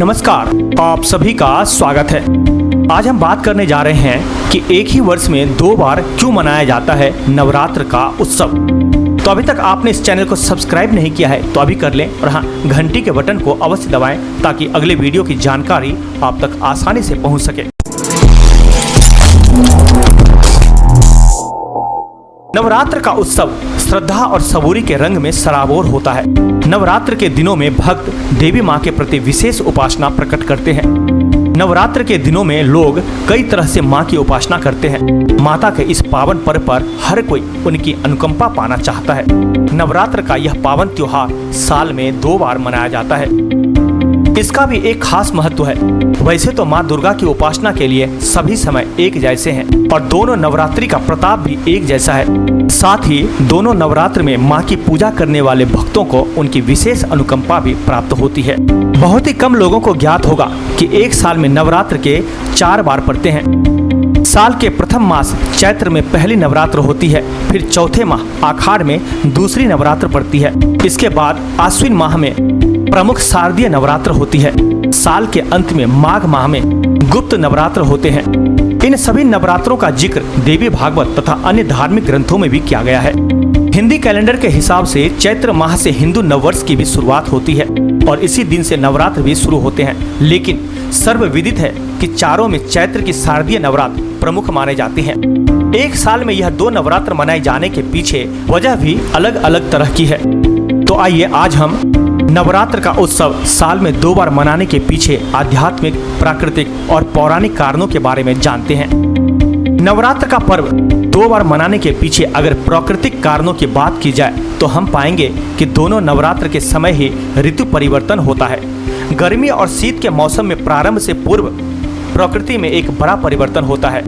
नमस्कार, आप सभी का स्वागत है। आज हम बात करने जा रहे हैं कि एक ही वर्ष में 2 बार क्यों मनाया जाता है नवरात्र का उत्सव। तो अभी तक आपने इस चैनल को सब्सक्राइब नहीं किया है तो अभी कर लें और हाँ, घंटी के बटन को अवश्य दबाएं ताकि अगले वीडियो की जानकारी आप तक आसानी से पहुंच सके। नवरात्र का उत्सव श्रद्धा और सबूरी के रंग में सराबोर होता है। नवरात्र के दिनों में भक्त देवी माँ के प्रति विशेष उपासना प्रकट करते हैं। नवरात्र के दिनों में लोग कई तरह से माँ की उपासना करते हैं। माता के इस पावन पर्व पर हर कोई उनकी अनुकंपा पाना चाहता है। नवरात्र का यह पावन त्योहार साल में 2 बार मनाया जाता है। इसका भी एक खास महत्व है। वैसे तो माँ दुर्गा की उपासना के लिए सभी समय एक जैसे हैं और दोनों नवरात्रि का प्रताप भी एक जैसा है। साथ ही दोनों नवरात्र में माँ की पूजा करने वाले भक्तों को उनकी विशेष अनुकंपा भी प्राप्त होती है। बहुत ही कम लोगों को ज्ञात होगा कि एक साल में नवरात्र के 4 बार पड़ते हैं। साल के प्रथम मास चैत्र में पहली नवरात्र होती है, फिर चौथे माह आषाढ़ में दूसरी नवरात्र पड़ती है। इसके बाद आश्विन माह में प्रमुख शारदीय नवरात्र होती है। साल के अंत में माघ माह में गुप्त नवरात्र होते हैं। इन सभी नवरात्रों का जिक्र देवी भागवत तथा अन्य धार्मिक ग्रंथों में भी किया गया है। हिंदी कैलेंडर के हिसाब से चैत्र माह से हिंदू नववर्ष की भी शुरुआत होती है और इसी दिन से नवरात्र भी शुरू होते हैं। लेकिन सर्वविदित है कि चारों में चैत्र की शारदीय नवरात्र प्रमुख माने जाते हैं। एक साल में यह 2 नवरात्र मनाए जाने के पीछे वजह भी अलग अलग तरह की है। तो आइए आज हम नवरात्र का उत्सव साल में 2 बार मनाने के पीछे आध्यात्मिक, प्राकृतिक और पौराणिक कारणों के बारे में जानते हैं। नवरात्र का पर्व 2 बार मनाने के पीछे अगर प्राकृतिक कारणों की बात की जाए तो हम पाएंगे कि दोनों नवरात्र के समय ही ऋतु परिवर्तन होता है। गर्मी और शीत के मौसम में प्रारंभ से पूर्व प्रकृति में एक बड़ा परिवर्तन होता है।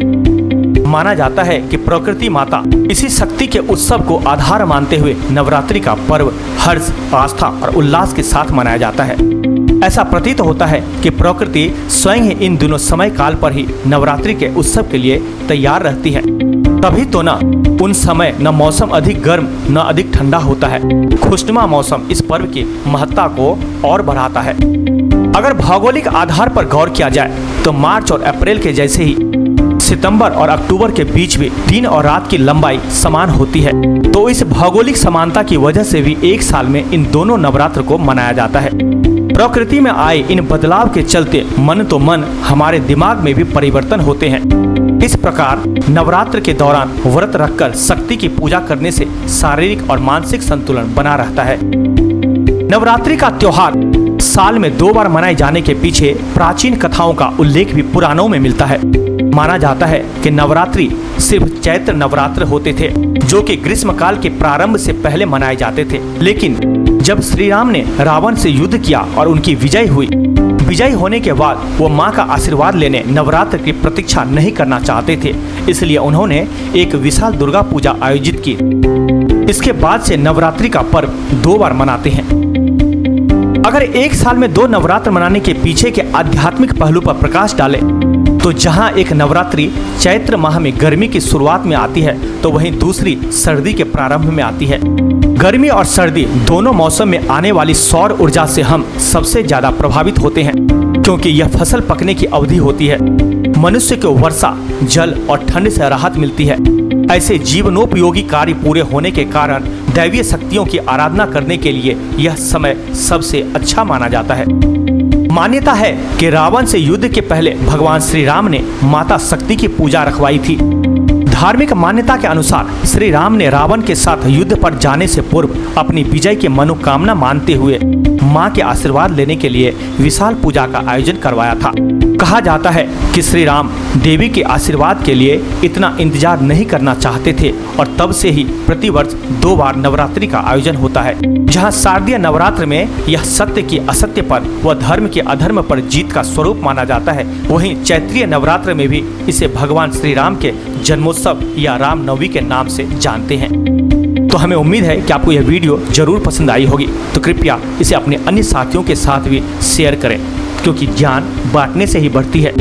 माना जाता है कि प्रकृति माता इसी शक्ति के उत्सव को आधार मानते हुए नवरात्रि का पर्व हर्ष, आस्था और उल्लास के साथ मनाया जाता है। ऐसा प्रतीत होता है कि प्रकृति स्वयं ही इन दोनों समय काल पर ही नवरात्रि के उत्सव के लिए तैयार रहती है। तभी तो न उन समय न मौसम अधिक गर्म न अधिक ठंडा होता है। खुशनुमा मौसम इस पर्व की महत्ता को और बढ़ाता है। अगर भौगोलिक आधार पर गौर किया जाए तो मार्च और अप्रैल के जैसे ही सितंबर और अक्टूबर के बीच भी दिन और रात की लंबाई समान होती है। तो इस भौगोलिक समानता की वजह से भी एक साल में इन दोनों नवरात्र को मनाया जाता है। प्रकृति में आए इन बदलाव के चलते मन तो मन हमारे दिमाग में भी परिवर्तन होते हैं। इस प्रकार नवरात्र के दौरान व्रत रखकर शक्ति की पूजा करने से शारीरिक और मानसिक संतुलन बना रहता है। नवरात्रि का त्योहार साल में 2 बार मनाए जाने के पीछे प्राचीन कथाओं का उल्लेख भी पुराणों में मिलता है। माना जाता है कि नवरात्रि सिर्फ चैत्र नवरात्र होते थे, जो कि ग्रीष्म काल के प्रारंभ से पहले मनाए जाते थे। लेकिन जब श्री राम ने रावण से युद्ध किया और उनकी विजय हुई, विजय होने के बाद वो माँ का आशीर्वाद लेने नवरात्र की प्रतीक्षा नहीं करना चाहते थे। इसलिए उन्होंने एक विशाल दुर्गा पूजा आयोजित की। इसके बाद से नवरात्रि का पर्व 2 बार मनाते हैं। अगर एक साल में 2 नवरात्र मनाने के पीछे के आध्यात्मिक पहलू पर प्रकाश डालें तो जहां एक नवरात्रि चैत्र माह में गर्मी की शुरुआत में आती है तो वहीं दूसरी सर्दी के प्रारंभ में आती है। गर्मी और सर्दी दोनों मौसम में आने वाली सौर ऊर्जा से हम सबसे ज्यादा प्रभावित होते हैं, क्योंकि यह फसल पकने की अवधि होती है। मनुष्य को वर्षा, जल और ठंड से राहत मिलती है। ऐसे जीवनोपयोगी कार्य पूरे होने के कारण दैवीय शक्तियों की आराधना करने के लिए यह समय सबसे अच्छा माना जाता है। मान्यता है कि रावण से युद्ध के पहले भगवान श्री राम ने माता शक्ति की पूजा रखवाई थी। धार्मिक मान्यता के अनुसार श्री राम ने रावण के साथ युद्ध पर जाने से पूर्व अपनी विजय की मनोकामना मानते हुए मां के आशीर्वाद लेने के लिए विशाल पूजा का आयोजन करवाया था। कहा जाता है कि श्री राम देवी के आशीर्वाद के लिए इतना इंतजार नहीं करना चाहते थे और तब से ही प्रतिवर्ष 2 बार नवरात्रि का आयोजन होता है। जहां शारदीय नवरात्र में यह सत्य की असत्य पर व धर्म के अधर्म पर जीत का स्वरूप माना जाता है, वहीं चैत्रीय नवरात्र में भी इसे भगवान श्री राम के जन्मोत्सव या रामनवमी के नाम से जानते हैं। तो हमें उम्मीद है कि आपको यह वीडियो जरूर पसंद आई होगी। तो कृपया इसे अपने अन्य साथियों के साथ भी शेयर करें, क्योंकि ज्ञान बांटने से ही बढ़ती है।